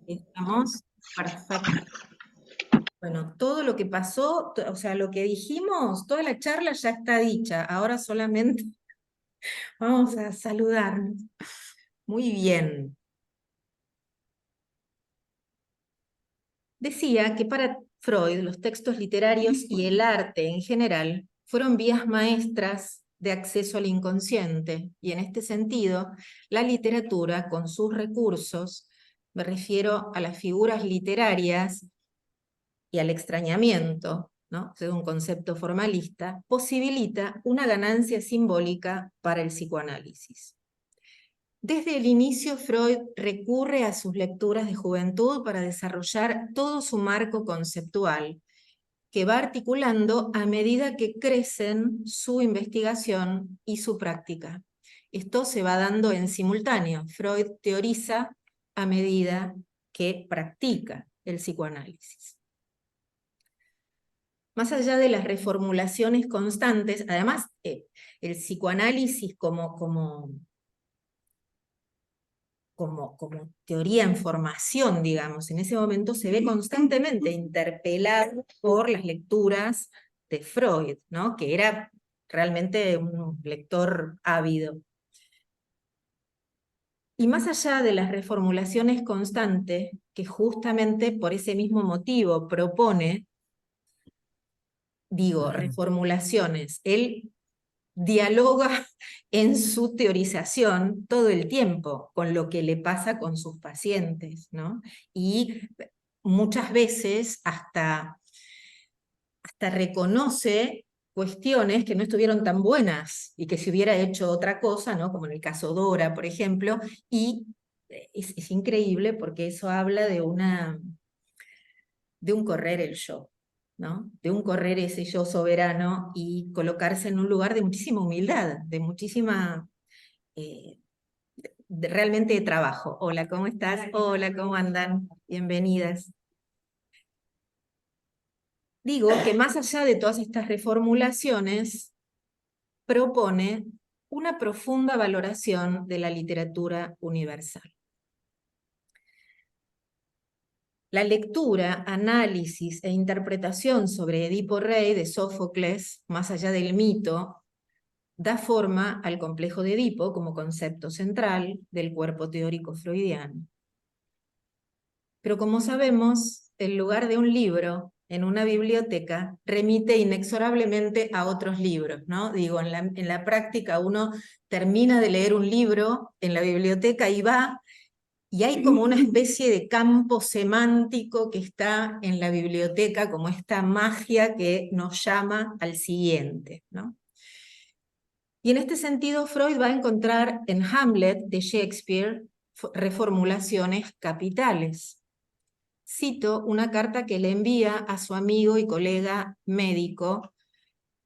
Estamos perfecto. Bueno, todo lo que pasó, o sea, lo que dijimos, toda la charla ya está dicha. Ahora solamente vamos a saludarnos. Muy bien. Decía que para Freud los textos literarios y el arte en general fueron vías maestras de acceso al inconsciente, y en este sentido, la literatura, con sus recursos, me refiero a las figuras literarias y al extrañamiento, ¿no?, según un concepto formalista, posibilita una ganancia simbólica para el psicoanálisis. Desde el inicio, Freud recurre a sus lecturas de juventud para desarrollar todo su marco conceptual, que va articulando a medida que crecen su investigación y su práctica. Esto se va dando en simultáneo. Freud teoriza a medida que practica el psicoanálisis. Más allá de las reformulaciones constantes, además, el psicoanálisis como teoría en formación, digamos, en ese momento se ve constantemente interpelado por las lecturas de Freud, ¿no?, que era realmente un lector ávido. Y más allá de las reformulaciones constantes, que justamente por ese mismo motivo propone, reformulaciones, él dialoga en su teorización todo el tiempo con lo que le pasa con sus pacientes, ¿no? Y muchas veces hasta reconoce cuestiones que no estuvieron tan buenas y que se hubiera hecho otra cosa, ¿no?, como en el caso Dora, por ejemplo, y es increíble porque eso habla de un correr el yo, ¿no?, de un correr ese yo soberano y colocarse en un lugar de muchísima humildad, de muchísima, realmente de trabajo. Hola, ¿cómo estás? Hola, ¿cómo andan? Bienvenidas. Digo que más allá de todas estas reformulaciones, propone una profunda valoración de la literatura universal. La lectura, análisis e interpretación sobre Edipo Rey de Sófocles, más allá del mito, da forma al complejo de Edipo como concepto central del cuerpo teórico freudiano. Pero como sabemos, el lugar de un libro en una biblioteca remite inexorablemente a otros libros, ¿no? Digo, en la práctica uno termina de leer un libro en la biblioteca y va, y hay como una especie de campo semántico que está en la biblioteca, como esta magia que nos llama al siguiente, ¿no? Y en este sentido, Freud va a encontrar en Hamlet de Shakespeare reformulaciones capitales. Cito una carta que le envía a su amigo y colega médico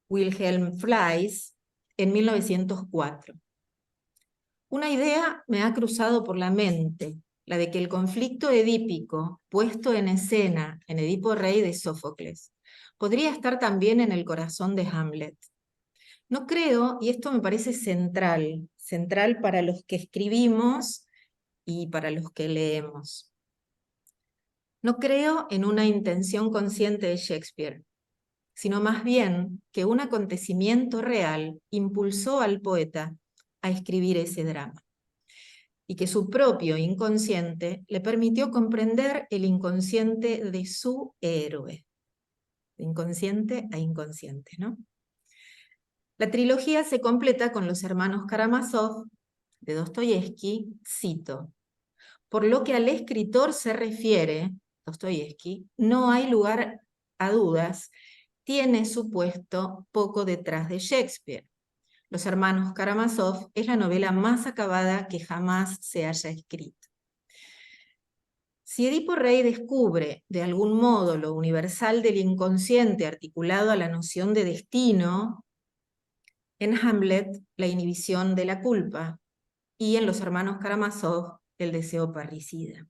Wilhelm Fleiss en 1904. Una idea me ha cruzado por la mente, la de que el conflicto edípico, puesto en escena en Edipo Rey de Sófocles, podría estar también en el corazón de Hamlet. No creo, y esto me parece central para los que escribimos y para los que leemos. No creo en una intención consciente de Shakespeare, sino más bien que un acontecimiento real impulsó al poeta a escribir ese drama, y que su propio inconsciente le permitió comprender el inconsciente de su héroe. De inconsciente a inconsciente, ¿no? La trilogía se completa con Los hermanos Karamazov de Dostoyevsky, cito: por lo que al escritor se refiere, Dostoyevsky, no hay lugar a dudas, tiene su puesto poco detrás de Shakespeare. Los hermanos Karamazov es la novela más acabada que jamás se haya escrito. Si Edipo Rey descubre de algún modo lo universal del inconsciente articulado a la noción de destino, en Hamlet la inhibición de la culpa y en Los hermanos Karamazov el deseo parricida.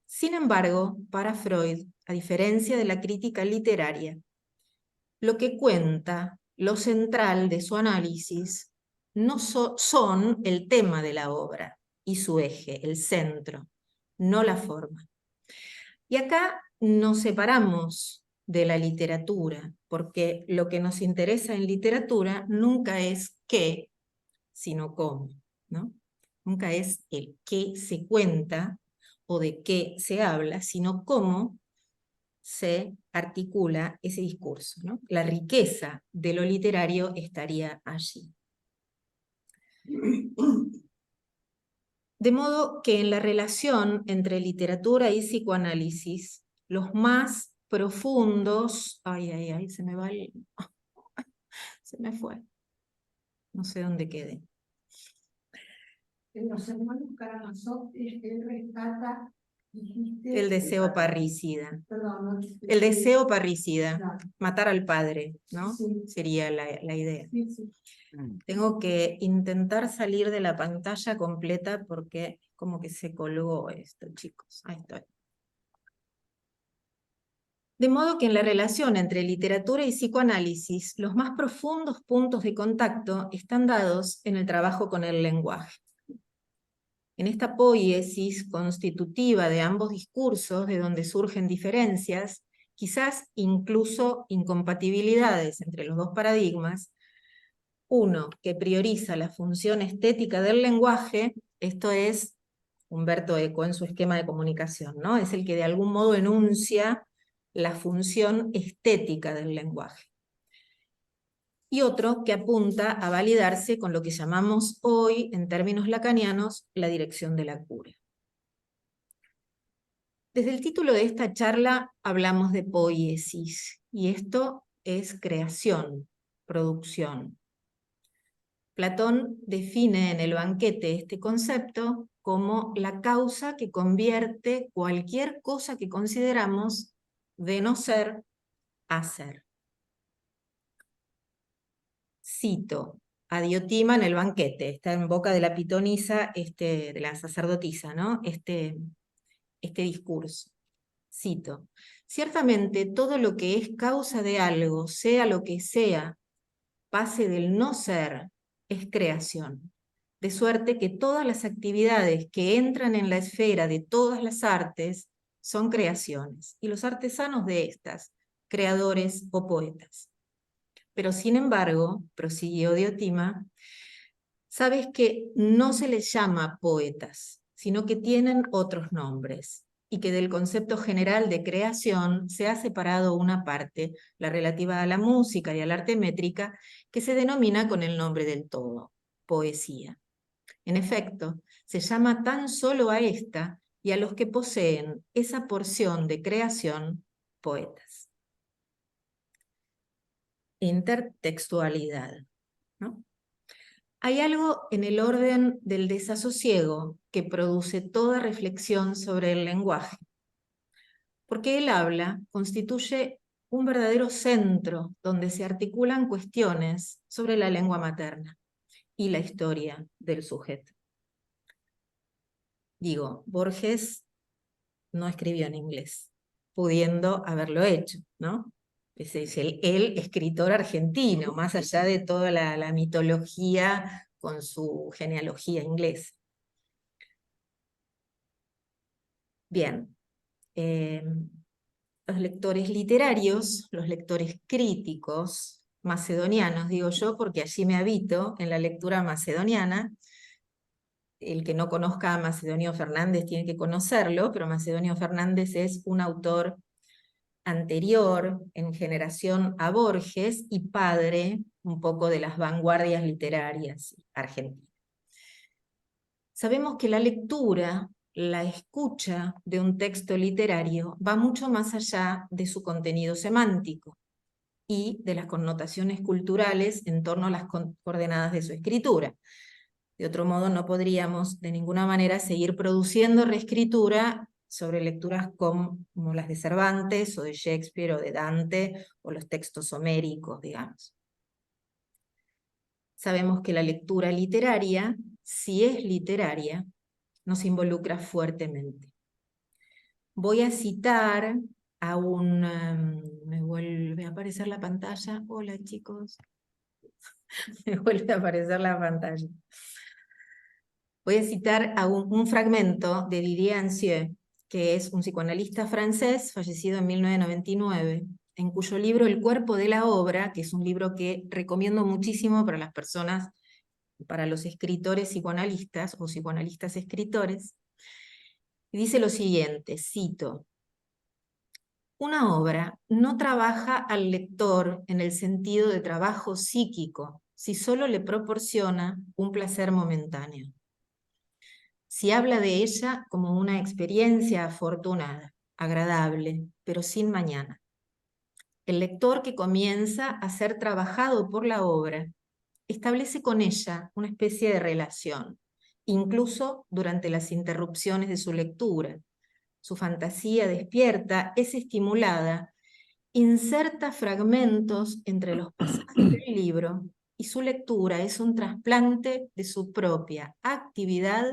Sin embargo, para Freud, a diferencia de la crítica literaria, lo que cuenta, lo central de su análisis, no son el tema de la obra, y su eje, el centro, no la forma. Y acá nos separamos de la literatura, porque lo que nos interesa en literatura nunca es qué, sino cómo, ¿no? Nunca es el qué se cuenta o de qué se habla, sino cómo se articula ese discurso, ¿no? La riqueza de lo literario estaría allí. De modo que en la relación entre literatura y psicoanálisis, los más profundos, ay, se me va se me fue, no sé dónde quedé. En los hermanos Karamazov, él rescata, dijiste... El deseo parricida. Perdón, no, el deseo parricida, no. Matar al padre, ¿no? Sí. Sería la idea. Sí, sí. Tengo que intentar salir de la pantalla completa porque como que se colgó esto, chicos. Ahí estoy. De modo que en la relación entre literatura y psicoanálisis, los más profundos puntos de contacto están dados en el trabajo con el lenguaje. En esta poiesis constitutiva de ambos discursos, de donde surgen diferencias, quizás incluso incompatibilidades entre los dos paradigmas, uno que prioriza la función estética del lenguaje, esto es Humberto Eco en su esquema de comunicación, ¿no? Es el que de algún modo enuncia la función estética del lenguaje. Y otro que apunta a validarse con lo que llamamos hoy, en términos lacanianos, la dirección de la cura. Desde el título de esta charla hablamos de poiesis, y esto es creación, producción. Platón define en el banquete este concepto como la causa que convierte cualquier cosa que consideramos de no ser a ser. Cito a Diotima en el banquete, está en boca de la pitonisa, de la sacerdotisa, ¿no? Este discurso. Cito: ciertamente todo lo que es causa de algo, sea lo que sea, pase del no ser, es creación. De suerte que todas las actividades que entran en la esfera de todas las artes son creaciones, y los artesanos de estas, creadores o poetas. Pero sin embargo, prosiguió Diotima, sabes que no se les llama poetas, sino que tienen otros nombres, y que del concepto general de creación se ha separado una parte, la relativa a la música y al arte métrica, que se denomina con el nombre del todo, poesía. En efecto, se llama tan solo a esta y a los que poseen esa porción de creación, poetas. Intertextualidad, ¿no? Hay algo en el orden del desasosiego que produce toda reflexión sobre el lenguaje, porque el habla constituye un verdadero centro donde se articulan cuestiones sobre la lengua materna y la historia del sujeto. Digo, Borges no escribió en inglés, pudiendo haberlo hecho, ¿no? Es el escritor argentino, más allá de toda la mitología con su genealogía inglesa. Bien, los lectores literarios, los lectores críticos, macedonianos, digo yo, porque allí me habito en la lectura macedoniana. El que no conozca a Macedonio Fernández tiene que conocerlo, pero Macedonio Fernández es un autor anterior en generación a Borges y padre un poco de las vanguardias literarias argentinas. Sabemos que la lectura, la escucha de un texto literario va mucho más allá de su contenido semántico y de las connotaciones culturales en torno a las coordenadas de su escritura. De otro modo, no podríamos de ninguna manera seguir produciendo reescritura sobre lecturas como las de Cervantes o de Shakespeare o de Dante o los textos homéricos, digamos. Sabemos que la lectura literaria, si es literaria, nos involucra fuertemente. Voy a citar a un... me vuelve a aparecer la pantalla. Hola, chicos. Me vuelve a aparecer la pantalla. Voy a citar a un fragmento de Didier Ancieux, que es un psicoanalista francés, fallecido en 1999, en cuyo libro El cuerpo de la obra, que es un libro que recomiendo muchísimo para las personas, para los escritores psicoanalistas o psicoanalistas escritores, dice lo siguiente, cito: una obra no trabaja al lector en el sentido de trabajo psíquico, si solo le proporciona un placer momentáneo. Si habla de ella como una experiencia afortunada, agradable, pero sin mañana. El lector que comienza a ser trabajado por la obra establece con ella una especie de relación, incluso durante las interrupciones de su lectura. Su fantasía despierta, es estimulada, inserta fragmentos entre los pasajes del libro y su lectura es un trasplante de su propia actividad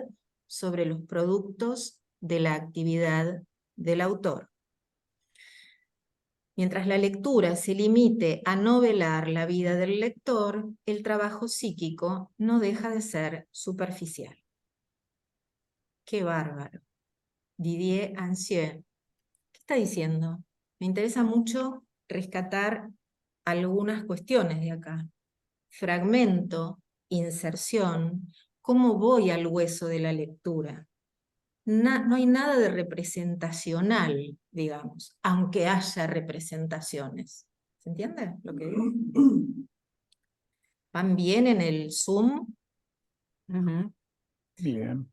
sobre los productos de la actividad del autor. Mientras la lectura se limite a novelar la vida del lector, el trabajo psíquico no deja de ser superficial. ¡Qué bárbaro! Didier Ancieux. ¿Qué está diciendo? Me interesa mucho rescatar algunas cuestiones de acá. Fragmento, inserción, ¿cómo voy al hueso de la lectura? No hay nada de representacional, digamos, aunque haya representaciones. ¿Se entiende lo que digo? ¿Van bien en el Zoom? Bien.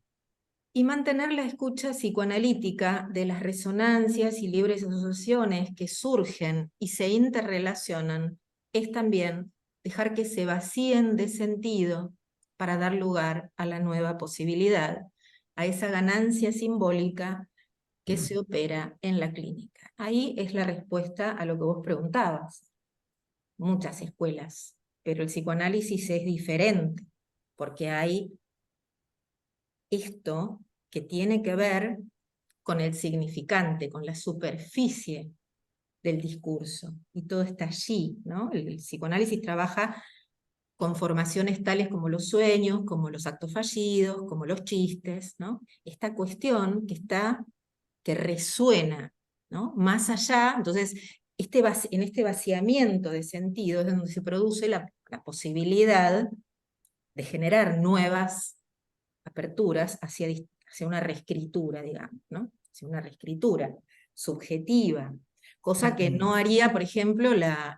Y mantener la escucha psicoanalítica de las resonancias y libres asociaciones que surgen y se interrelacionan es también dejar que se vacíen de sentido para dar lugar a la nueva posibilidad, a esa ganancia simbólica que se opera en la clínica. Ahí es la respuesta a lo que vos preguntabas. Muchas escuelas, pero el psicoanálisis es diferente, porque hay esto que tiene que ver con el significante, con la superficie del discurso, y todo está allí, ¿no? El psicoanálisis trabaja con formaciones tales como los sueños, como los actos fallidos, como los chistes, ¿no? Esta cuestión que resuena, ¿no? Más allá, entonces, en este vaciamiento de sentido es donde se produce la posibilidad de generar nuevas aperturas hacia una reescritura, digamos, ¿no? Hacia una reescritura subjetiva, cosa que no haría, por ejemplo, la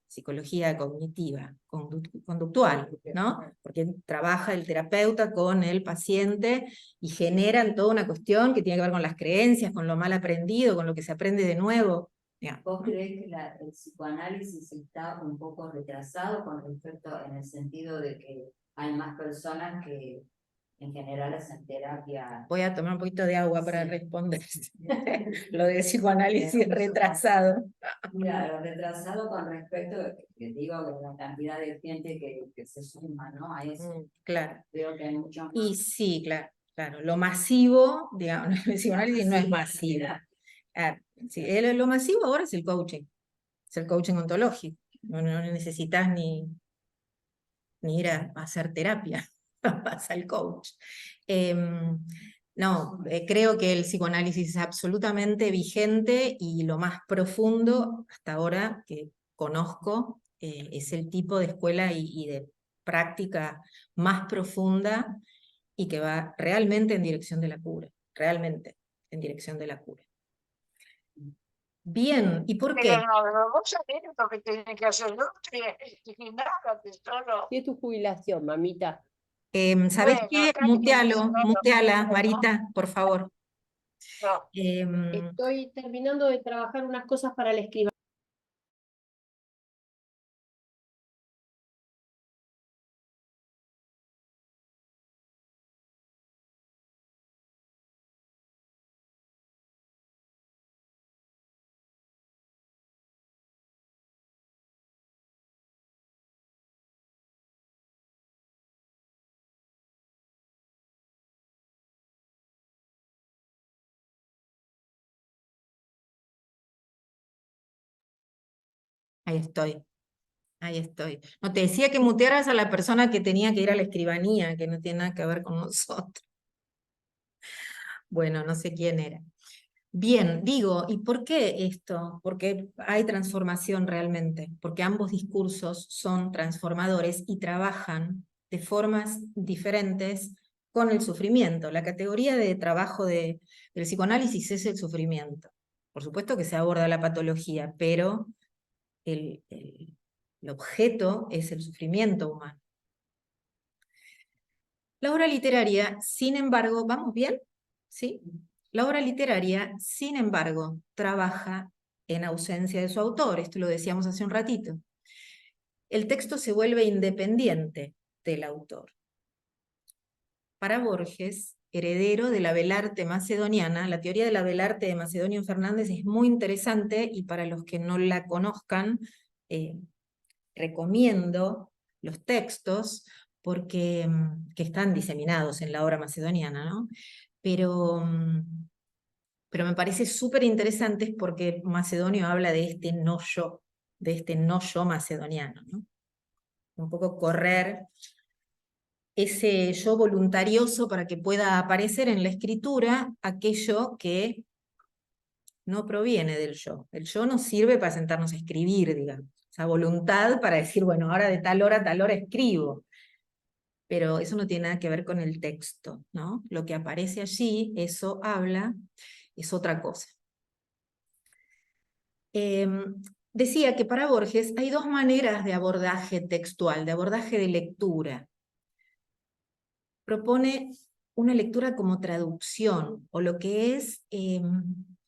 psicología cognitiva, conductual, ¿no? Porque trabaja el terapeuta con el paciente y generan toda una cuestión que tiene que ver con las creencias, con lo mal aprendido, con lo que se aprende de nuevo. Digamos, ¿Vos creés que el psicoanálisis está un poco retrasado con respecto en el sentido de que hay más personas que en general hacen terapia? Voy a tomar un poquito de agua para responder lo del psicoanálisis retrasado. Claro, retrasado con respecto, que digo, que la cantidad de gente que se suma, ¿no? A eso. Claro. Creo que hay mucho más. Y sí, claro, claro. Lo masivo, digamos, el psicoanálisis no es masivo. Sí, lo masivo ahora es el coaching ontológico. No necesitas ni ir a hacer terapia, vas al coach. No, creo que el psicoanálisis es absolutamente vigente y lo más profundo hasta ahora que conozco es el tipo de escuela y de práctica más profunda y que va realmente en dirección de la cura, realmente en dirección de la cura. Bien, ¿y por qué? Pero no, vos sabés lo que tenés que hacer, no nada, solo. ¿Qué es tu jubilación, mamita? ¿Sabés Bueno, qué? acá hay que Muteala, Marita, por favor. no. Estoy terminando de trabajar unas cosas para la escribana. Ahí estoy. Ahí estoy. No, te decía que mutearas a la persona que tenía que ir a la escribanía, que no tiene nada que ver con nosotros. Bueno, no sé quién era. Bien, digo, ¿y por qué esto? Porque hay transformación realmente, porque ambos discursos son transformadores y trabajan de formas diferentes con el sufrimiento. La categoría de trabajo del psicoanálisis es el sufrimiento. Por supuesto que se aborda la patología, pero el objeto es el sufrimiento humano. La obra literaria, sin embargo, ¿vamos bien? ¿Sí? La obra literaria, sin embargo, trabaja en ausencia de su autor, esto lo decíamos hace un ratito. El texto se vuelve independiente del autor. Para Borges, heredero de la Velarte macedoniana, la teoría de la Velarte de Macedonio Fernández es muy interesante y para los que no la conozcan, recomiendo los textos porque, que están diseminados en la obra macedoniana, ¿no? Pero me parece súper interesante porque Macedonio habla de este no yo macedoniano, ¿no? Un poco correr ese yo voluntarioso para que pueda aparecer en la escritura aquello que no proviene del yo. El yo nos sirve para sentarnos a escribir, digamos. Esa voluntad para decir, bueno, ahora de tal hora a tal hora escribo. Pero eso no tiene nada que ver con el texto, ¿no? Lo que aparece allí, eso habla, es otra cosa. Decía que para Borges hay dos maneras de abordaje textual, de abordaje de lectura. Propone una lectura como traducción, o lo que es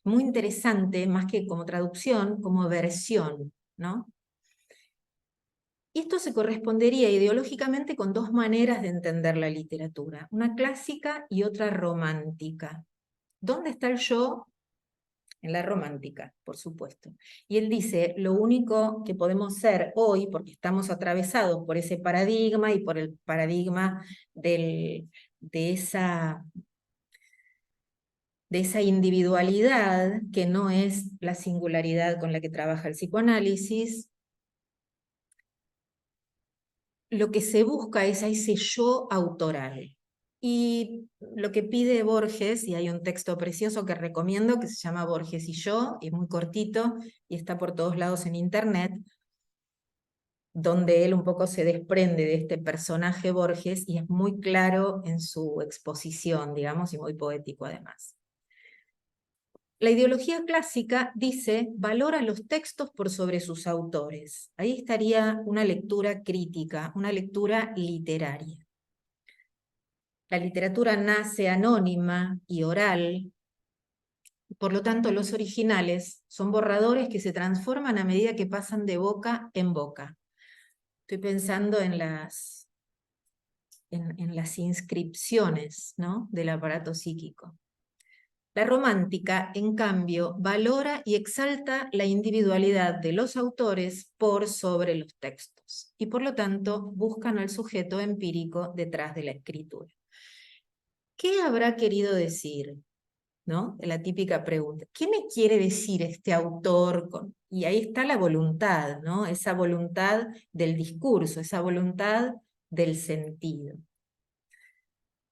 muy interesante, más que como traducción, como versión, ¿no? Y esto se correspondería ideológicamente con dos maneras de entender la literatura, una clásica y otra romántica. ¿Dónde está el yo? En la romántica, por supuesto. Y él dice, lo único que podemos ser hoy, porque estamos atravesados por ese paradigma y por el paradigma de esa individualidad, que no es la singularidad con la que trabaja el psicoanálisis, lo que se busca es a ese yo autoral. Y lo que pide Borges, y hay un texto precioso que recomiendo que se llama Borges y yo, y es muy cortito, y está por todos lados en internet, donde él un poco se desprende de este personaje Borges y es muy claro en su exposición, digamos, y muy poético además. La ideología clásica dice, valora los textos por sobre sus autores. Ahí estaría una lectura crítica, una lectura literaria. La literatura nace anónima y oral, por lo tanto los originales son borradores que se transforman a medida que pasan de boca en boca. Estoy pensando en las inscripciones, ¿no?, del aparato psíquico. La romántica, en cambio, valora y exalta la individualidad de los autores por sobre los textos, y por lo tanto buscan al sujeto empírico detrás de la escritura. ¿Qué habrá querido decir? ¿No? La típica pregunta. ¿Qué me quiere decir este autor? Y ahí está la voluntad, ¿no? Esa voluntad del discurso, esa voluntad del sentido.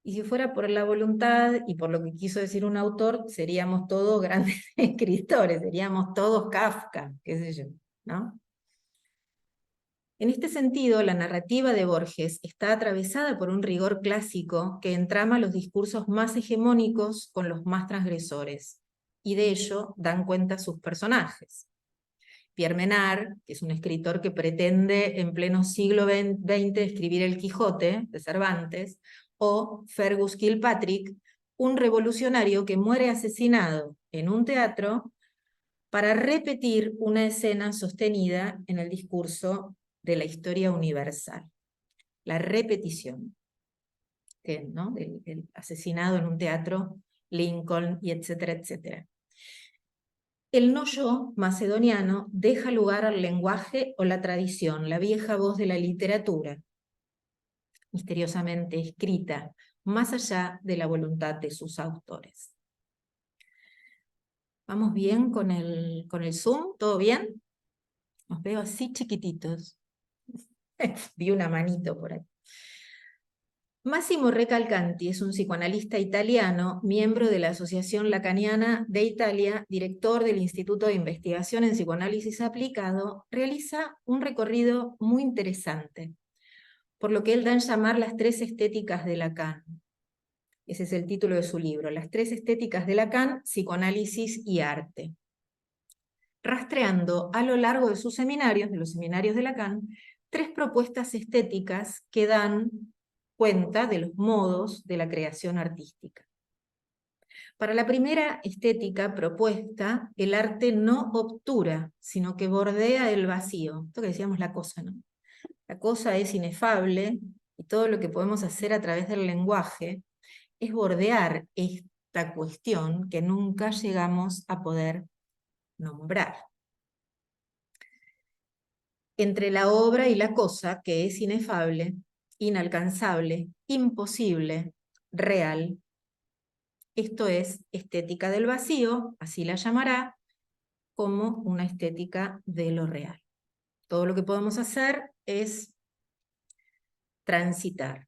Y si fuera por la voluntad y por lo que quiso decir un autor, seríamos todos grandes escritores, seríamos todos Kafka, qué sé yo, ¿no? En este sentido, la narrativa de Borges está atravesada por un rigor clásico que entrama los discursos más hegemónicos con los más transgresores, y de ello dan cuenta sus personajes. Pierre Menard, que es un escritor que pretende en pleno siglo XX escribir El Quijote de Cervantes, o Fergus Kilpatrick, un revolucionario que muere asesinado en un teatro para repetir una escena sostenida en el discurso de la historia universal. La repetición, ¿no?, del asesinado en un teatro, Lincoln, y etcétera, etcétera. El no-yo macedoniano deja lugar al lenguaje o la tradición, la vieja voz de la literatura, misteriosamente escrita, más allá de la voluntad de sus autores. ¿Vamos bien con el Zoom? ¿Todo bien? Los veo así chiquititos. Vi una manito por ahí. Massimo Recalcanti es un psicoanalista italiano, miembro de la Asociación Lacaniana de Italia, director del Instituto de Investigación en Psicoanálisis Aplicado, realiza un recorrido muy interesante, por lo que él da en llamar las tres estéticas de Lacan. Ese es el título de su libro, Las tres estéticas de Lacan, psicoanálisis y arte. Rastreando a lo largo de sus seminarios, de los seminarios de Lacan, tres propuestas estéticas que dan cuenta de los modos de la creación artística. Para la primera estética propuesta, el arte no obtura, sino que bordea el vacío. Esto que decíamos la cosa, ¿no? La cosa es inefable y todo lo que podemos hacer a través del lenguaje es bordear esta cuestión que nunca llegamos a poder nombrar. Entre la obra y la cosa, que es inefable, inalcanzable, imposible, real. Esto es estética del vacío, así la llamará, como una estética de lo real. Todo lo que podemos hacer es transitar.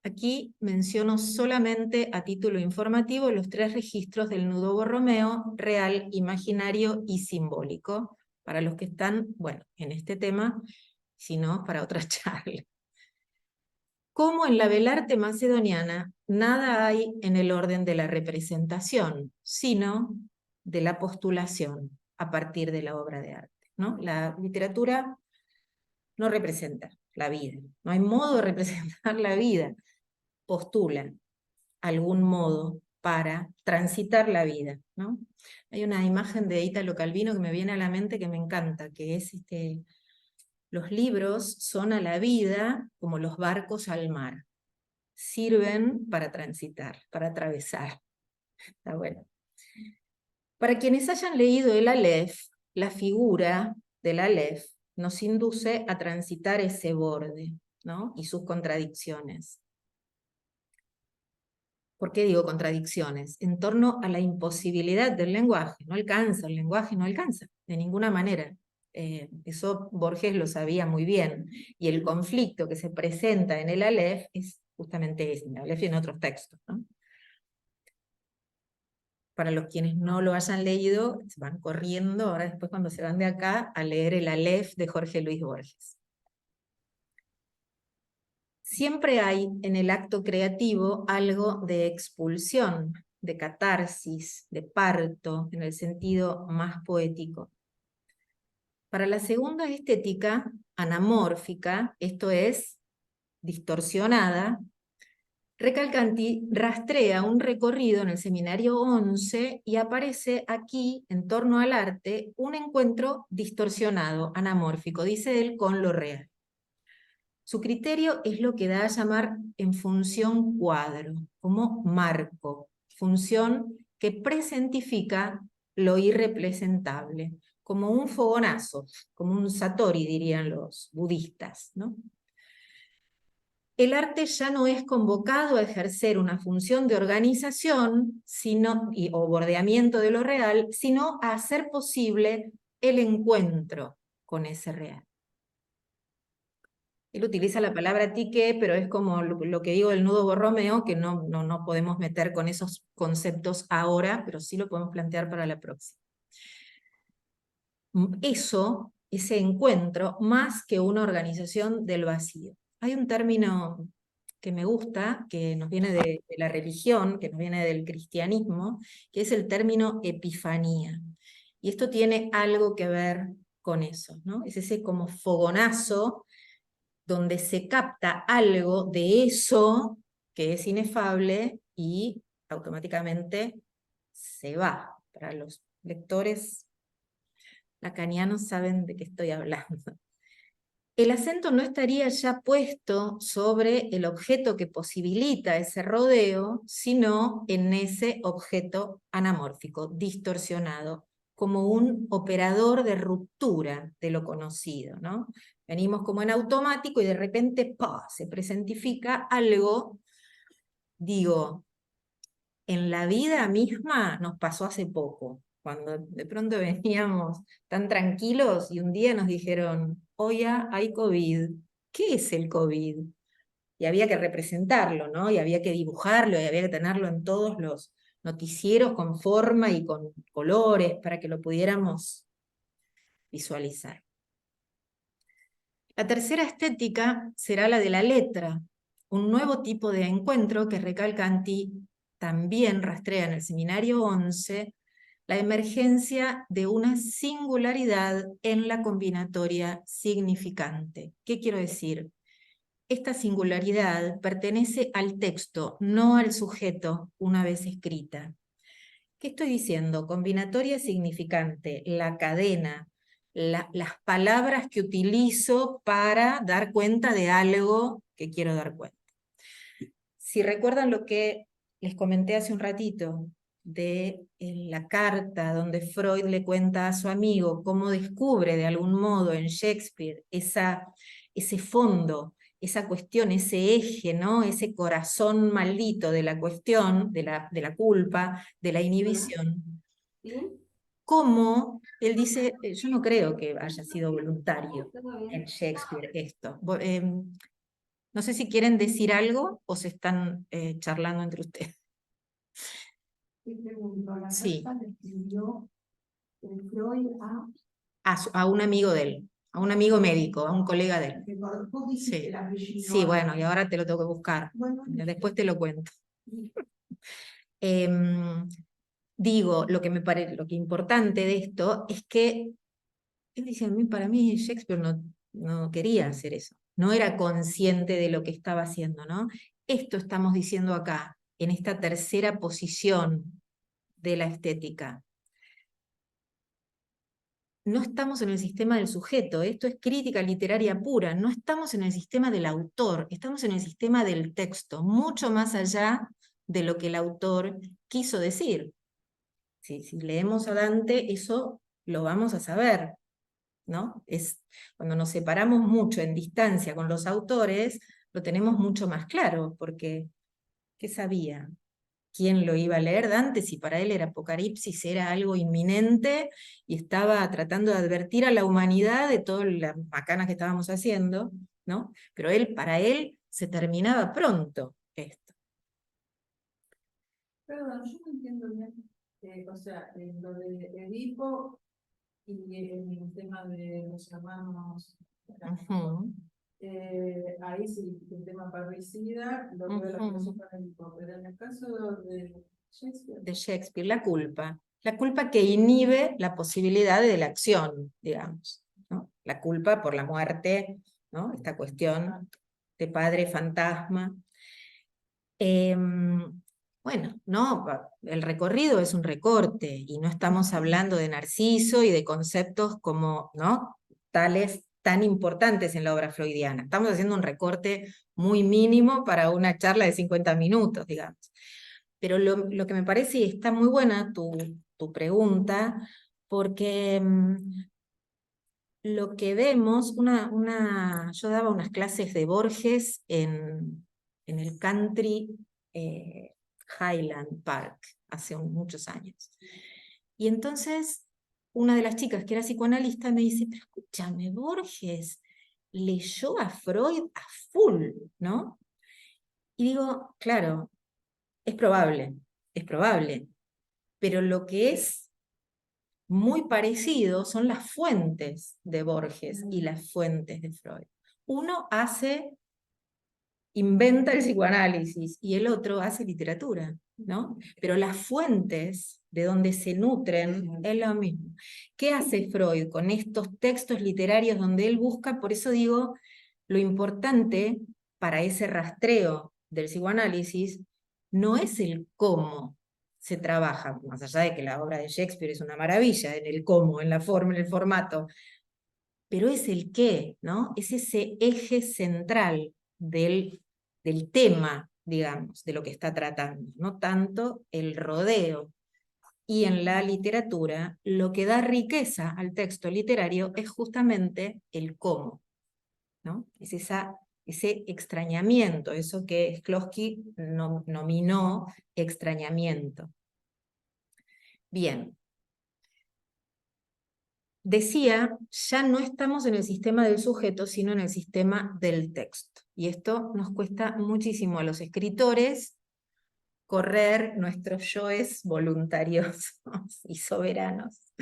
Aquí menciono solamente a título informativo los tres registros del nudo Borromeo: real, imaginario y simbólico, para los que están, bueno, en este tema, si no, para otra charla. Como en la velarte macedoniana, nada hay en el orden de la representación, sino de la postulación a partir de la obra de arte, ¿no? La literatura no representa la vida, no hay modo de representar la vida, postula algún modo para transitar la vida, ¿no? Hay una imagen de Italo Calvino que me viene a la mente que me encanta, que es los libros son a la vida como los barcos al mar. Sirven para transitar, para atravesar. Está bueno. Para quienes hayan leído el Aleph, la figura del Aleph nos induce a transitar ese borde, ¿no? Y sus contradicciones. ¿Por qué digo contradicciones? En torno a la imposibilidad del lenguaje. No alcanza, el lenguaje no alcanza, de ninguna manera. Eso Borges lo sabía muy bien. Y el conflicto que se presenta en el Aleph es justamente ese, en el Aleph y en otros textos, ¿no? Para los quienes no lo hayan leído, se van corriendo, ahora después cuando se van de acá, a leer el Aleph de Jorge Luis Borges. Siempre hay en el acto creativo algo de expulsión, de catarsis, de parto, en el sentido más poético. Para la segunda estética, anamórfica, esto es, distorsionada, Recalcanti rastrea un recorrido en el seminario 11 y aparece aquí, en torno al arte, un encuentro distorsionado, anamórfico, dice él, con lo real. Su criterio es lo que da a llamar en función cuadro, como marco, función que presentifica lo irrepresentable, como un fogonazo, como un satori, dirían los budistas, ¿no? El arte ya no es convocado a ejercer una función de organización o bordeamiento de lo real, sino a hacer posible el encuentro con ese real. Él utiliza la palabra tique, pero es como lo que digo del nudo Borromeo, que no podemos meter con esos conceptos ahora, pero sí lo podemos plantear para la próxima. Eso, ese encuentro, más que una organización del vacío. Hay un término que me gusta, que nos viene de la religión, que nos viene del cristianismo, que es el término epifanía. Y esto tiene algo que ver con eso, ¿no? Es ese como fogonazo donde se capta algo de eso que es inefable y automáticamente se va. Para los lectores lacanianos saben de qué estoy hablando. El acento no estaría ya puesto sobre el objeto que posibilita ese rodeo, sino en ese objeto anamórfico, distorsionado, como un operador de ruptura de lo conocido, ¿no? Venimos como en automático y de repente ¡pah!, se presentifica algo. Digo, en la vida misma nos pasó hace poco, cuando de pronto veníamos tan tranquilos y un día nos dijeron, oye, hay COVID. ¿Qué es el COVID? y había que representarlo, ¿no? Y había que dibujarlo, y había que tenerlo en todos los noticieros con forma y con colores para que lo pudiéramos visualizar. La tercera estética será la de la letra, un nuevo tipo de encuentro que Recalcanti también rastrea en el seminario 11, la emergencia de una singularidad en la combinatoria significante. ¿Qué quiero decir? Esta singularidad pertenece al texto, no al sujeto, una vez escrita. ¿Qué estoy diciendo? Combinatoria significante, la cadena, las palabras que utilizo para dar cuenta de algo que quiero dar cuenta. Si recuerdan lo que les comenté hace un ratito de la carta donde Freud le cuenta a su amigo cómo descubre de algún modo en Shakespeare ese fondo, esa cuestión, ese eje, ¿no? Ese corazón maldito de la cuestión, de la culpa, de la inhibición. Cómo él dice, yo no creo que haya sido voluntario en Shakespeare esto. No sé si quieren decir algo o se están charlando entre ustedes. Te pregunto, la Sí. carta le escribió Freud A un amigo de él, a un amigo médico, a un colega de él. vos dijiste Sí. el apellido. Sí, bueno, y ahora te lo tengo que buscar. Bueno, Después te lo cuento. Digo, lo que importante de esto es que él dice, para mí Shakespeare no quería hacer eso, no era consciente de lo que estaba haciendo, ¿no? Esto estamos diciendo acá, en esta tercera posición de la estética. No estamos en el sistema del sujeto, esto es crítica literaria pura, no estamos en el sistema del autor, estamos en el sistema del texto, mucho más allá de lo que el autor quiso decir. Si leemos a Dante, eso lo vamos a saber, ¿no? Cuando nos separamos mucho en distancia con los autores, lo tenemos mucho más claro, porque ¿qué sabía? ¿Quién lo iba a leer? Dante, si para él era Apocalipsis, era algo inminente y estaba tratando de advertir a la humanidad de todas las macanas que estábamos haciendo, ¿no? Pero para él se terminaba pronto esto. Perdón, yo no entiendo bien, o sea, lo de Edipo y el tema de los hermanos. Ujú. Ahí sí, el tema parricida, lo que la expresión para Edipo, pero en el caso de Shakespeare. De Shakespeare, la culpa que inhibe la posibilidad de la acción, digamos, ¿no? La culpa por la muerte, ¿no? Esta cuestión de padre fantasma. Bueno, no, el recorrido es un recorte y no estamos hablando de Narciso y de conceptos como, ¿no? Tales tan importantes en la obra freudiana. Estamos haciendo un recorte muy mínimo para una charla de 50 minutos, digamos. Pero lo que me parece, y está muy buena tu pregunta, porque lo que vemos, yo daba unas clases de Borges en el Country Highland Park hace muchos años. Y entonces una de las chicas que era psicoanalista me dice, pero escúchame, Borges leyó a Freud a full, ¿no? Y digo, claro, es probable, pero lo que es muy parecido son las fuentes de Borges y las fuentes de Freud. Uno inventa el psicoanálisis y el otro hace literatura, ¿no? Pero las fuentes de donde se nutren es lo mismo. ¿Qué hace Freud con estos textos literarios donde él busca? Por eso digo, lo importante para ese rastreo del psicoanálisis no es el cómo se trabaja, más allá de que la obra de Shakespeare es una maravilla en el cómo, en la forma, en el formato, pero es el qué, ¿no? Es ese eje central del tema, digamos, de lo que está tratando, no tanto el rodeo. Y en la literatura, lo que da riqueza al texto literario es justamente el cómo, ¿no? Es ese extrañamiento, eso que Shklovsky nominó extrañamiento. Bien. decía, ya no estamos en el sistema del sujeto, sino en el sistema del texto. Y esto nos cuesta muchísimo a los escritores correr nuestros yoes voluntarios y soberanos.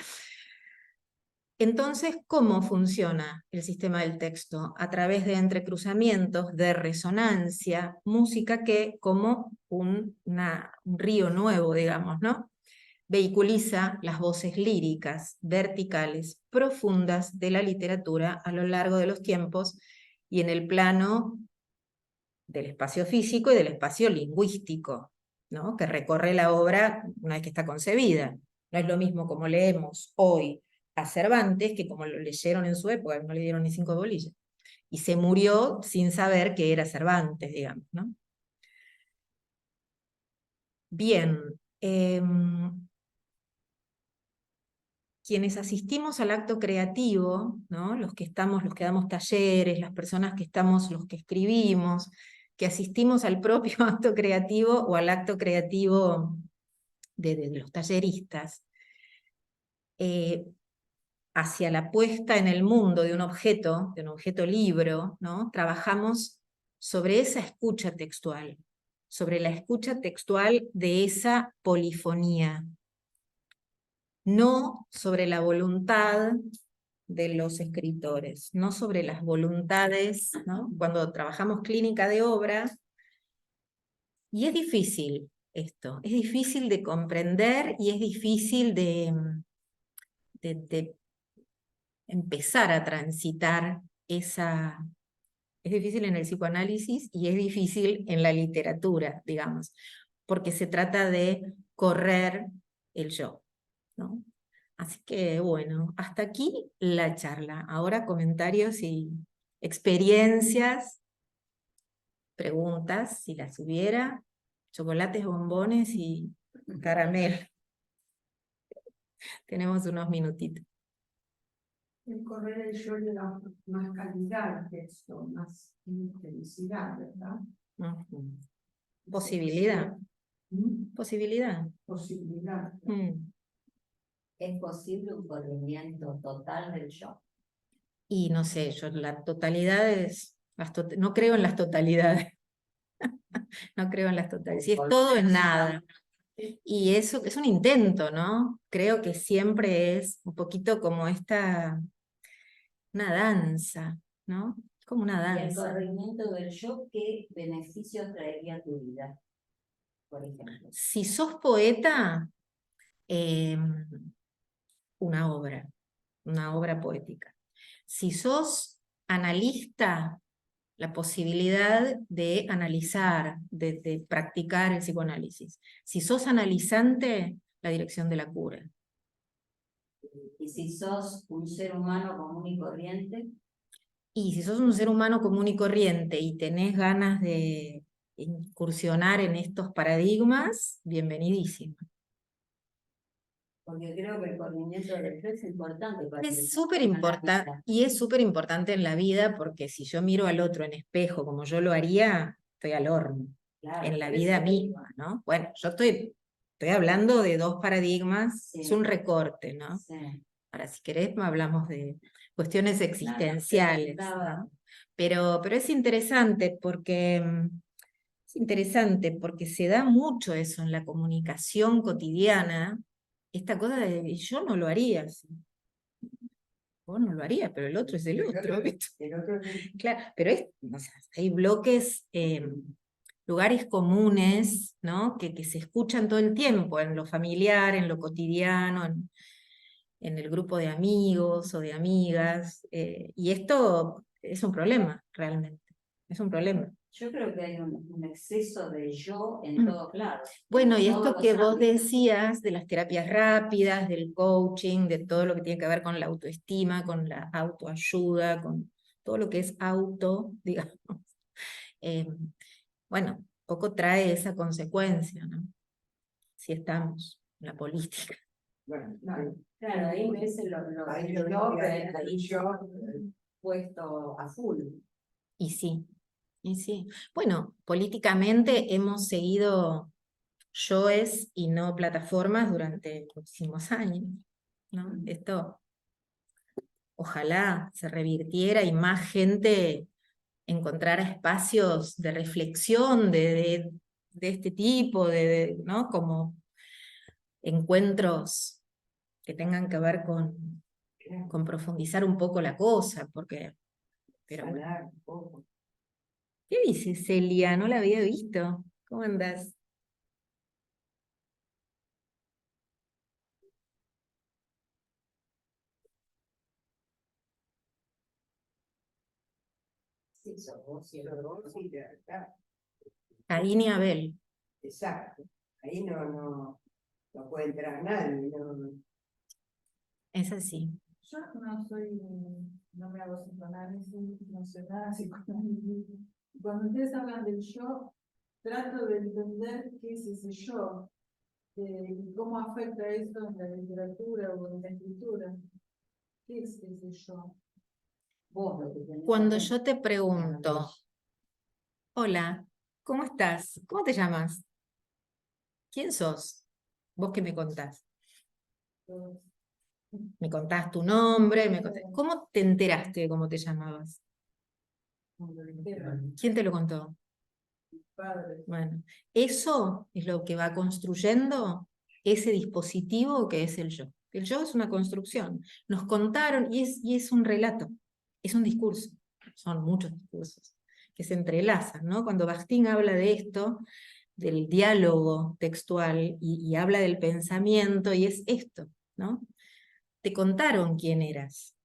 Entonces, ¿cómo funciona el sistema del texto? A través de entrecruzamientos, de resonancia, música que, como un río nuevo, digamos, ¿no?, vehiculiza las voces líricas, verticales, profundas de la literatura a lo largo de los tiempos y en el plano del espacio físico y del espacio lingüístico, ¿no?, que recorre la obra una vez que está concebida. No es lo mismo como leemos hoy a Cervantes que como lo leyeron en su época, no le dieron ni 5 bolillas. Y se murió sin saber que era Cervantes, digamos, ¿no? Bien. Quienes asistimos al acto creativo, ¿no?, los que damos talleres, las personas que estamos, los que escribimos, que asistimos al propio acto creativo o al acto creativo de los talleristas, hacia la puesta en el mundo de un objeto libro, ¿no?, trabajamos sobre esa escucha textual, sobre la escucha textual de esa polifonía, no sobre la voluntad de los escritores, no sobre las voluntades, ¿no? Cuando trabajamos clínica de obra, y es difícil esto, es difícil de comprender y es difícil de empezar a transitar esa... Es difícil en el psicoanálisis y es difícil en la literatura, digamos, porque se trata de correr el yo, ¿no? Así que bueno, hasta aquí la charla. Ahora comentarios y experiencias, preguntas, si las hubiera, chocolates, bombones y caramelo. Tenemos unos minutitos. El correr el yo le da más calidad al texto, más intensidad, ¿verdad? Ujú. Posibilidad. Posibilidad. Posibilidad. ¿Es posible un corrimiento total del yo? Y no sé, yo la totalidad es... no creo en las totalidades. No creo en las totalidades. Si es todo, es nada. Y eso es un intento, ¿no? Creo que siempre es un poquito como una danza, ¿no? Como una Y el danza. corrimiento del yo, ¿qué beneficios traería a tu vida, por ejemplo? Si sos poeta, una obra poética. Si sos analista, la posibilidad de analizar, de practicar el psicoanálisis. Si sos analizante, la dirección de la cura. Y si sos un ser humano común y corriente. Y si sos un ser humano común y corriente y tenés ganas de incursionar en estos paradigmas, bienvenidísimo. Porque creo que el corrimiento del yo es importante. Para Es súper importante, y es súper importante en la vida, porque si yo miro al otro en espejo como yo lo haría, estoy al horno, Claro, en la vida misma, ¿no? Bueno, yo estoy hablando de 2 paradigmas, sí, es un recorte, ¿no? Sí. Ahora, si querés, hablamos de cuestiones existenciales, ¿no? Pero es interesante porque se da mucho eso en la comunicación cotidiana, esta cosa de yo no lo haría así. Vos no lo harías, pero el otro es el otro. Claro, pero o sea, hay bloques, lugares comunes, ¿no?, que se escuchan todo el tiempo, en lo familiar, en lo cotidiano, en el grupo de amigos o de amigas, y esto es un problema, realmente, es un problema. Yo creo que hay un exceso de yo en todo, claro. Bueno, y Todos esto los que vos ámbitos. decías de las terapias rápidas, del coaching, de todo lo que tiene que ver con la autoestima, con la autoayuda, con todo lo que es auto, digamos, bueno, poco trae esa consecuencia, ¿no? Si estamos en la política. Bueno, claro. Claro, ahí ves Ahí lo no, que ahí yo, puesto a full. Y sí. Bueno, políticamente hemos seguido yoes y no plataformas durante muchísimos años, ¿no? Esto ojalá se revirtiera y más gente encontrara espacios de reflexión de este tipo, ¿no? Como encuentros que tengan que ver con profundizar un poco la cosa, porque... Pero bueno. Sanar un poco. ¿Qué dice Celia? No la había visto. ¿Cómo andás? Sí, sos vos y de verdad. Caín y Abel. Exacto. Ahí no puede entrar nadie. Es así. Yo no me hago psicoanálisis, no sé nada de psicoanálisis. Cuando ustedes hablan del yo, trato de entender qué es ese yo, y cómo afecta esto en la literatura o en la escritura. ¿Qué es ese yo? Vos lo que tenés Cuando adentro. yo te pregunto, hola, ¿cómo estás? ¿Cómo te llamas? ¿Quién sos? ¿Vos qué me contás? Todos. ¿Me contás tu nombre? ¿Cómo te enteraste de cómo te llamabas? ¿Quién te lo contó? Padres. Bueno, eso es lo que va construyendo ese dispositivo que es el yo. El yo es una construcción. Nos contaron, y es un relato, es un discurso. Son muchos discursos que se entrelazan, ¿no? Cuando Bakhtin habla de esto, del diálogo textual, y habla del pensamiento, y es esto, ¿no? Te contaron quién eras.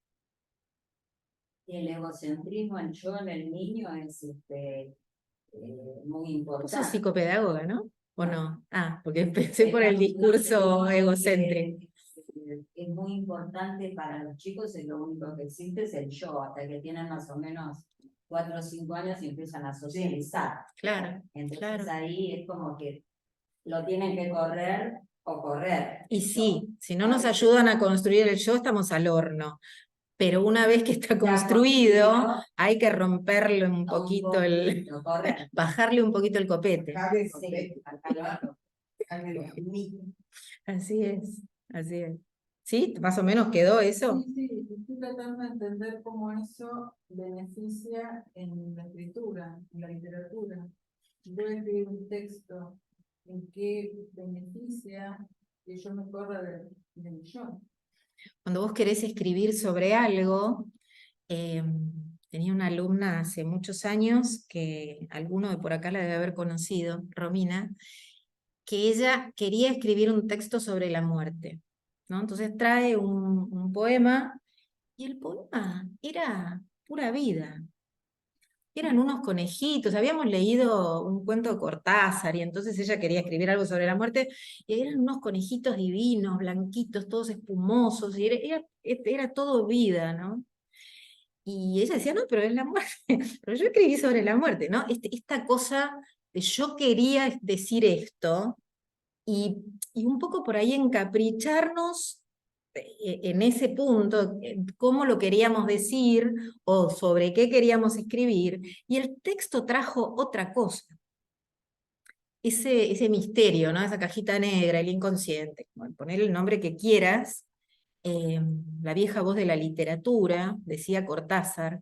Y el egocentrismo, el yo en el niño es muy Vos sos importante. psicopedagoga, ¿no? ¿O no? Ah, porque empecé por el No, discurso no, egocéntrico. es muy importante para los chicos, es lo único que existe es el yo, hasta que tienen más o menos 4 o 5 años y empiezan a socializar. Claro, Entonces claro. ahí es como que lo tienen que correr o correr. Y sí, si no nos ayudan a construir el yo, estamos al horno. Pero una vez que está construido, hay que romperle un poquito correcto. bajarle un poquito el copete. Sí, Así es, así es. ¿Sí? ¿Más o menos quedó eso? Sí, estoy tratando de entender cómo eso beneficia en la escritura, en la literatura. Si voy a escribir un texto, ¿en qué beneficia que yo me corra del yo? Cuando vos querés escribir sobre algo, tenía una alumna hace muchos años, que alguno de por acá la debe haber conocido, Romina, que ella quería escribir un texto sobre la muerte, ¿no? Entonces trae un poema, y el poema era pura vida. Eran unos conejitos, habíamos leído un cuento de Cortázar, y entonces ella quería escribir algo sobre la muerte, y eran unos conejitos divinos, blanquitos, todos espumosos, y era todo vida, ¿no? Y ella decía, no, pero es la muerte, pero yo escribí sobre la muerte, ¿no? Esta cosa de yo quería decir esto, y un poco por ahí encapricharnos en ese punto, cómo lo queríamos decir o sobre qué queríamos escribir, y el texto trajo otra cosa. Ese misterio, ¿no? Esa cajita negra, el inconsciente, bueno, poner el nombre que quieras, la vieja voz de la literatura, decía Cortázar.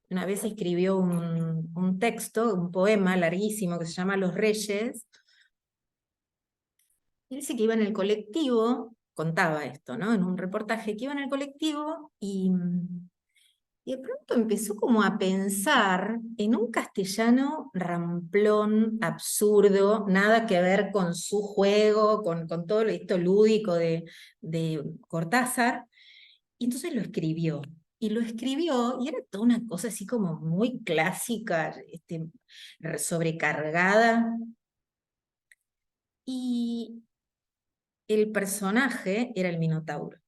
Una vez escribió un texto, un poema larguísimo que se llama Los Reyes. Y dice que iba en el colectivo, contaba esto, ¿no? En un reportaje, que iba en el colectivo y de pronto empezó como a pensar en un castellano ramplón, absurdo, nada que ver con su juego, con todo esto lúdico de Cortázar, y entonces lo escribió. Y lo escribió, y era toda una cosa así como muy clásica, sobrecargada. Y el personaje era el Minotauro,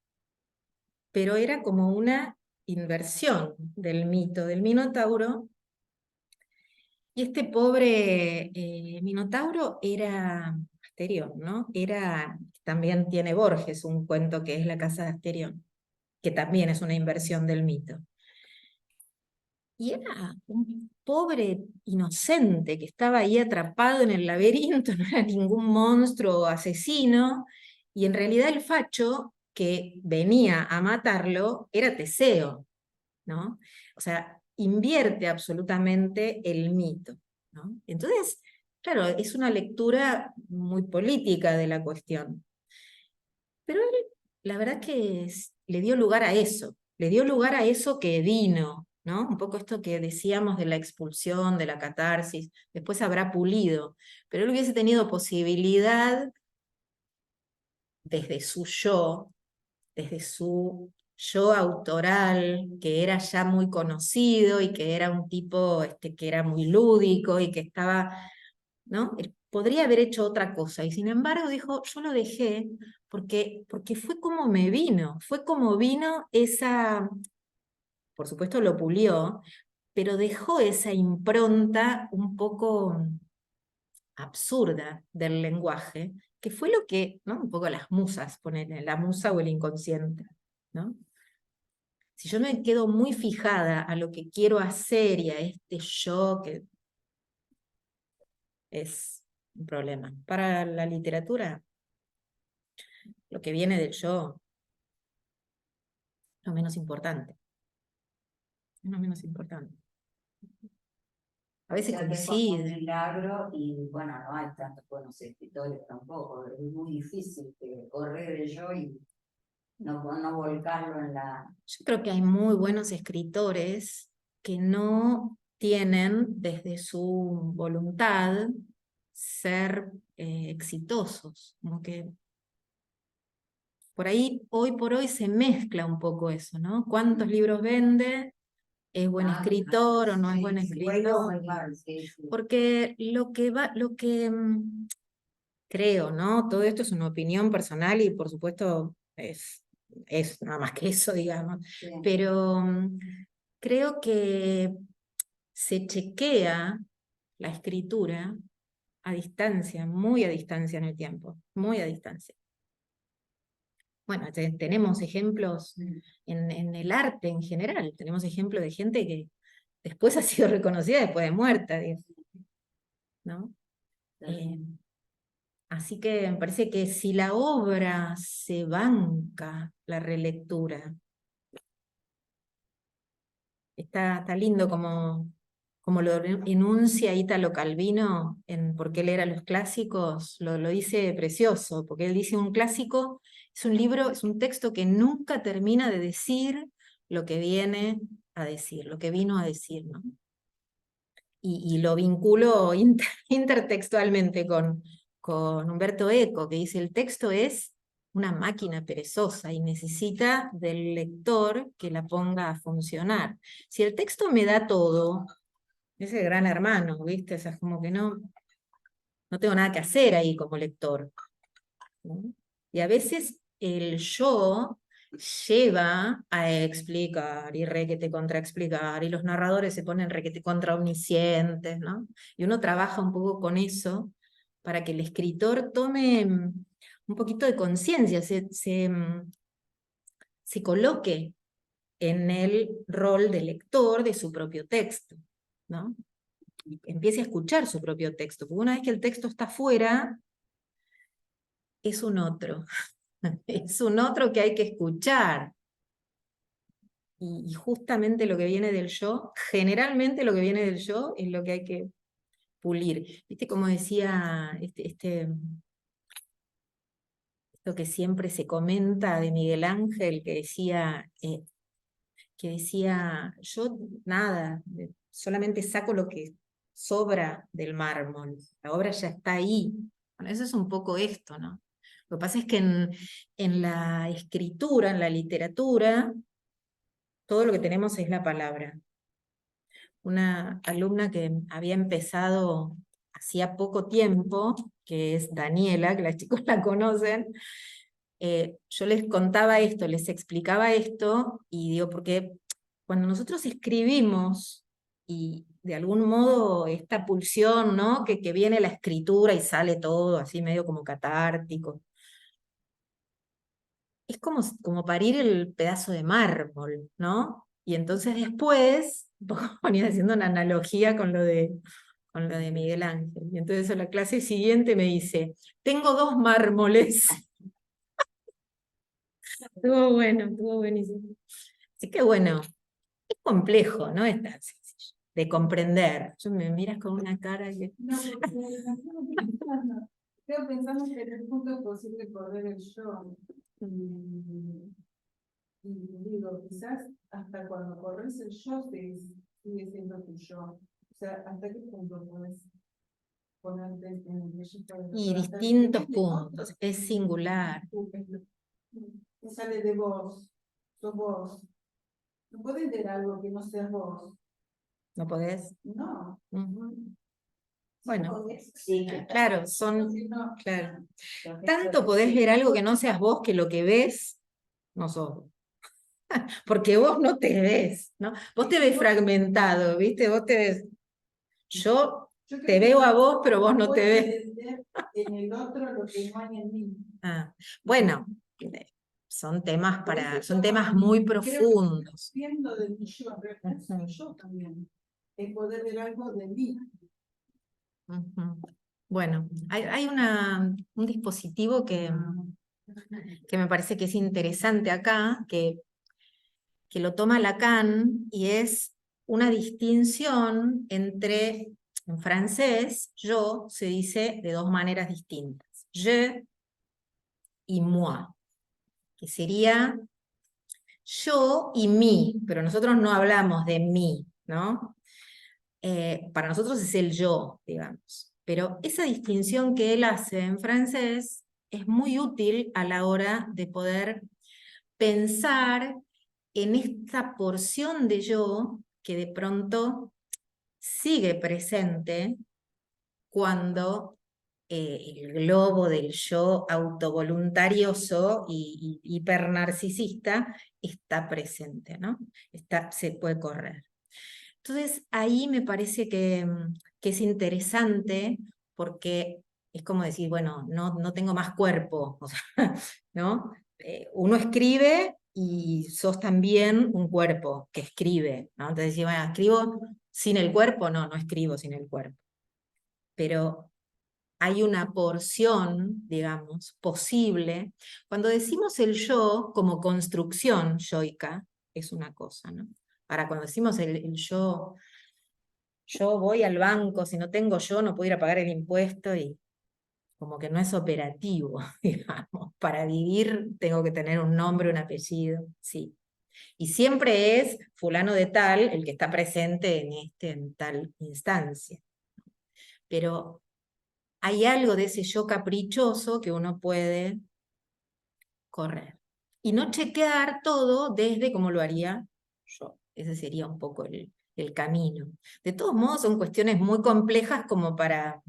pero era como una inversión del mito del Minotauro, y este pobre Minotauro era Asterión, ¿no? También tiene Borges un cuento que es La casa de Asterión, que también es una inversión del mito. Y era un pobre inocente que estaba ahí atrapado en el laberinto, no era ningún monstruo asesino, y en realidad el facho que venía a matarlo era Teseo, ¿no? O sea, invierte absolutamente el mito, ¿no? Entonces, claro, es una lectura muy política de la cuestión. Pero él, la verdad que le dio lugar a eso, le dio lugar a eso que vino, ¿no? Un poco esto que decíamos de la expulsión, de la catarsis, después habrá pulido, pero él hubiese tenido posibilidad desde su yo, desde su yo autoral, que era ya muy conocido y que era un tipo que era muy lúdico y que estaba, ¿no? Él podría haber hecho otra cosa y sin embargo dijo, yo lo dejé porque fue como vino esa, por supuesto lo pulió, pero dejó esa impronta un poco absurda del lenguaje, que fue lo que, ¿no? Un poco las musas, ponen la musa o el inconsciente, ¿no? Si yo me quedo muy fijada a lo que quiero hacer y a este yo, que es un problema. Para la literatura, lo que viene del yo, es lo menos importante. Es lo menos importante. A veces O sea, que es como un coincide. milagro y bueno, no hay tantos buenos escritores tampoco. Es muy difícil correr el yo y no volcarlo en la... Yo creo que hay muy buenos escritores que no tienen desde su voluntad ser exitosos, como que por ahí, hoy por hoy se mezcla un poco eso, ¿no? ¿Cuántos libros vende? ¿Es buen escritor o no es buen escritor? Porque creo, ¿no? Todo esto es una opinión personal y por supuesto es nada más que eso, digamos. Sí. Pero creo que se chequea la escritura a distancia, muy a distancia en el tiempo, muy a distancia. Bueno, tenemos ejemplos en el arte en general, tenemos ejemplos de gente que después ha sido reconocida después de muerta, ¿no? Así que me parece que si la obra se banca la relectura, está lindo como lo enuncia Italo Calvino en Por qué leer a los clásicos, lo dice precioso, porque él dice un clásico es un libro, es un texto que nunca termina de decir lo que viene a decir, lo que vino a decir, ¿no? Y lo vinculo intertextualmente con Humberto Eco, que dice, el texto es una máquina perezosa y necesita del lector que la ponga a funcionar. Si el texto me da todo, es el gran hermano, ¿viste? O sea, es como que no tengo nada que hacer ahí como lector, ¿no? Y a veces el yo lleva a explicar y requete contraexplicar, y los narradores se ponen requete contra omniscientes, ¿no? Y uno trabaja un poco con eso para que el escritor tome un poquito de conciencia, se coloque en el rol de lector de su propio texto, ¿no? Y empiece a escuchar su propio texto, porque una vez que el texto está fuera, es un otro. Es un otro que hay que escuchar. Y justamente lo que viene del yo, generalmente lo que viene del yo es lo que hay que pulir. ¿Viste cómo decía esto que siempre se comenta de Miguel Ángel, que decía, yo nada, solamente saco lo que sobra del mármol, la obra ya está ahí. Bueno, eso es un poco esto, ¿no? Lo que pasa es que en la escritura, en la literatura, todo lo que tenemos es la palabra. Una alumna que había empezado hacía poco tiempo, que es Daniela, que las chicos la conocen, yo les contaba esto, les explicaba esto, y digo, porque cuando nosotros escribimos, y de algún modo esta pulsión, ¿no? Que viene la escritura y sale todo así medio como catártico, es como parir el pedazo de mármol, ¿no? Y entonces después, ponía haciendo una analogía con lo de Miguel Ángel. Y entonces a la clase siguiente me dice, tengo 2 mármoles. Estuvo bueno, estuvo buenísimo. Así que bueno, complejo, no es tan sencillo de comprender. Yo me miras con una cara que... No, porque estoy pensando que en el punto es posible correr el yo. Y digo, quizás hasta cuando corres el yo sigue siendo tu yo. O sea, ¿hasta qué punto puedes ponerte en el registro de Y hasta el distintos nivel de puntos, otros? es singular. Que sale de vos, sos vos. No puedes ver algo que no seas vos. ¿No podés? No. Ujú. Bueno, Sí, claro, son... No. Claro. los Tanto gestos podés sí. ver algo que no seas vos, que lo que ves no sos vos. Porque vos no te ves, ¿no? Vos te ves fragmentado, ¿viste? Vos te ves... Yo Yo creo te que veo a vos, pero vos no te puedo ves. entender en el otro lo que no hay en mí. Ah, bueno, son temas Por eso son temas muy creo que profundos. viendo de mí yo, en realidad soy yo también. El poder ver algo de mí. Ujú. Bueno, hay un dispositivo que me parece que es interesante acá, que lo toma Lacan, y es una distinción entre, en francés, yo se dice de dos maneras distintas, je y moi, que sería yo y mí, pero nosotros no hablamos de mí, ¿no? Para nosotros es el yo, digamos. Pero esa distinción que él hace en francés es muy útil a la hora de poder pensar en esta porción de yo que de pronto sigue presente cuando el globo del yo autovoluntarioso y hipernarcisista está presente, ¿no? Se puede correr. Entonces ahí me parece que es interesante porque es como decir, bueno, no tengo más cuerpo, o sea, ¿no? Uno escribe y sos también un cuerpo que escribe, ¿no? Entonces decís, bueno, ¿escribo sin el cuerpo? No escribo sin el cuerpo. Pero hay una porción, digamos, posible. Cuando decimos el yo como construcción yoica, es una cosa, ¿no? Ahora, cuando decimos el yo voy al banco, si no tengo yo no puedo ir a pagar el impuesto y como que no es operativo, digamos. Para vivir tengo que tener un nombre, un apellido, sí. Y siempre es fulano de tal el que está presente en tal instancia. Pero hay algo de ese yo caprichoso que uno puede correr. Y no chequear todo desde como lo haría yo. Ese sería un poco el camino. De todos modos, son cuestiones muy complejas como para,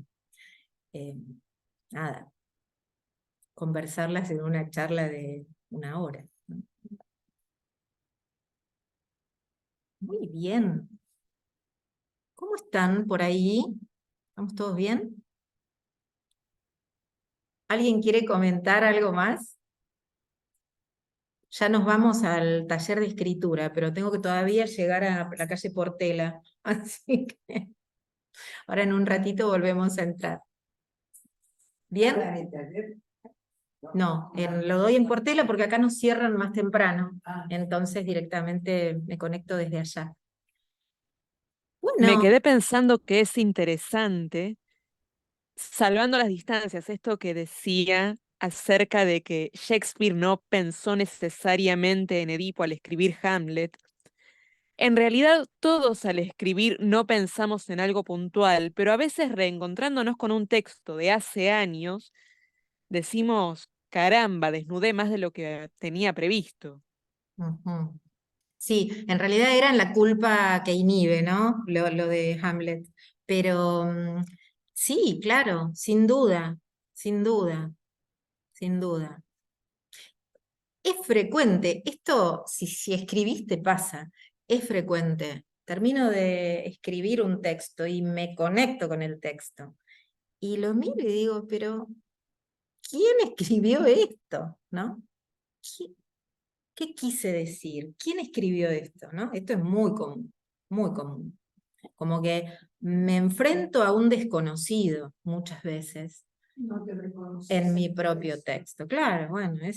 nada, conversarlas en una charla de una hora, ¿no? Muy bien. ¿Cómo están por ahí? ¿Estamos todos bien? ¿Alguien quiere comentar algo más? Ya nos vamos al taller de escritura, pero tengo que todavía llegar a la calle Portela, así que ahora en un ratito volvemos a entrar. ¿Bien? No, lo doy en Portela porque acá nos cierran más temprano, entonces directamente me conecto desde allá. Me Bueno, quedé pensando que es interesante, salvando las distancias, esto que decía acerca de que Shakespeare no pensó necesariamente en Edipo al escribir Hamlet. En realidad, todos al escribir no pensamos en algo puntual, pero a veces reencontrándonos con un texto de hace años, decimos, caramba, desnudé más de lo que tenía previsto. ujú. Sí, en realidad era la culpa que inhibe, ¿no? Lo de Hamlet. Pero sí, claro, sin duda, sin duda, sin duda. Es frecuente, esto si escribiste pasa, es frecuente. Termino de escribir un texto y me conecto con el texto. Y lo miro y digo, pero ¿quién escribió esto? ¿No? ¿Qué quise decir? ¿Quién escribió esto? ¿No? Esto es muy común, muy común. Como que me enfrento a un desconocido muchas veces No te reconoces. en mi propio texto. Claro, bueno, ahí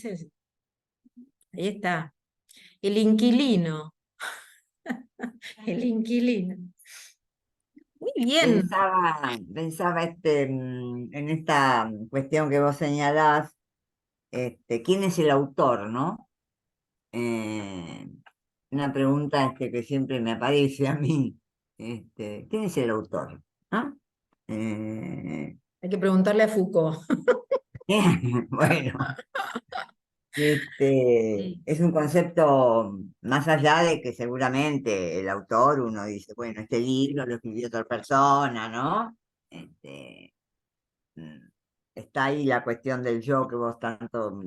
está. El inquilino. el inquilino. Muy bien. Pensaba en esta cuestión que vos señalás, ¿quién es el autor, no? Una pregunta que siempre me aparece a mí, ¿quién es el autor? ¿No? Hay que preguntarle a Foucault. Bueno, Sí. es un concepto más allá de que seguramente el autor, uno dice, bueno, este libro lo escribió otra persona, ¿no? Mm, Está ahí la cuestión del yo que vos tanto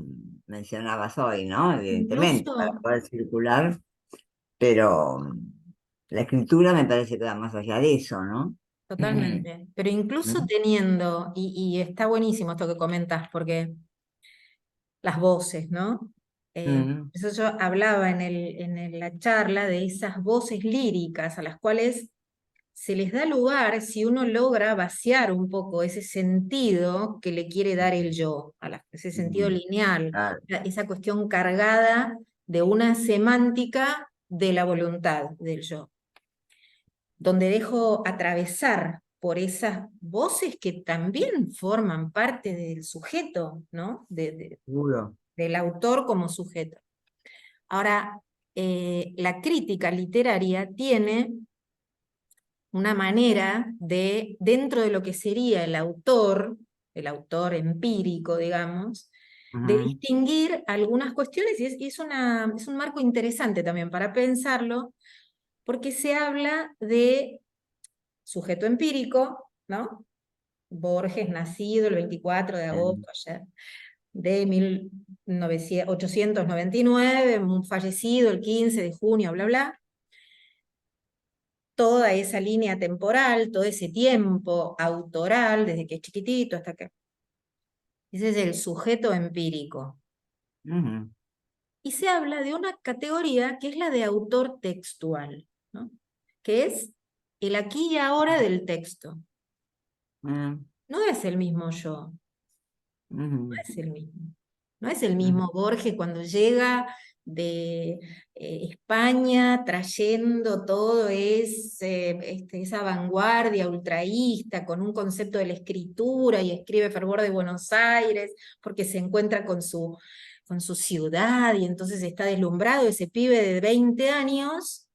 mencionabas hoy, ¿no? Evidentemente, para Incluso, poder circular, pero la escritura me parece que va más allá de eso, ¿no? totalmente, pero incluso ¿Mm? teniendo, y está buenísimo esto que comentas, porque las voces, ¿no? Mm, Eso yo hablaba la charla de esas voces líricas a las cuales se les da lugar si uno logra vaciar un poco ese sentido que le quiere dar el yo, ese sentido mm, lineal, claro. esa cuestión cargada de una semántica de la voluntad del yo, donde dejo atravesar por esas voces que también forman parte del sujeto, ¿no? Seguro. Del autor como sujeto. Ahora, la crítica literaria tiene una manera de, dentro de lo que sería el autor empírico, digamos, de Ujú, distinguir algunas cuestiones, y es un marco interesante también para pensarlo, porque se habla de sujeto empírico, ¿no? Borges, nacido el 24 de agosto, ayer, de 1899, fallecido el 15 de junio, bla, bla. Toda esa línea temporal, todo ese tiempo autoral, desde que es chiquitito hasta que... Ese es el sujeto empírico. ujú, Y se habla de una categoría que es la de autor textual, ¿no? Que es el aquí y ahora del texto. mm, No es el mismo yo, no ujú, es el mismo. No es el ujú, mismo Borges cuando llega de España trayendo todo esa vanguardia ultraísta con un concepto de la escritura y escribe Fervor de Buenos Aires porque se encuentra con su ciudad y entonces está deslumbrado. Ese pibe de 20 años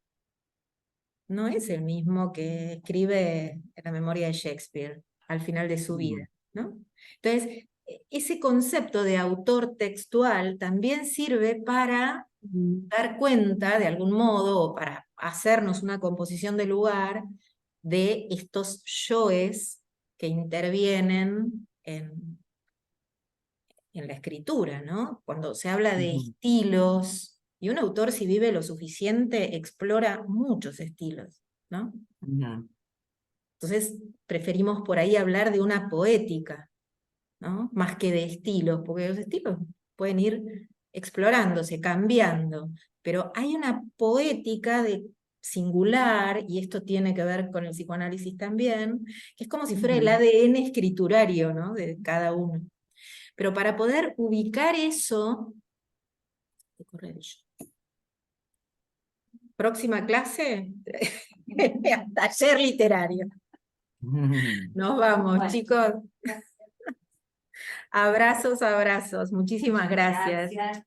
no es el mismo que escribe La memoria de Shakespeare al final de su vida, ¿no? Entonces, ese concepto de autor textual también sirve para ujú, dar cuenta, de algún modo, o para hacernos una composición de lugar de estos yoes que intervienen en la escritura, ¿no? Cuando se habla de ujú, estilos, y un autor, si vive lo suficiente, explora muchos estilos, ¿no? ujú, Entonces, preferimos por ahí hablar de una poética, ¿no? Más que de estilos, porque los estilos pueden ir explorándose, cambiando, pero hay una poética de singular, y esto tiene que ver con el psicoanálisis también, que es como si fuera el ujú. ADN escriturario, ¿no? De cada uno. Pero para poder ubicar eso, próxima clase, taller literario. Nos vamos, Bueno. chicos. Abrazos, abrazos. Muchísimas gracias. Gracias.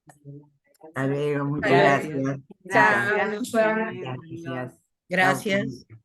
Hasta luego, muchas Hasta luego. Gracias. gracias. Chao, Gracias. nos Fue vemos. muy Gracias. lindo. Chao, Gracias. Felipe.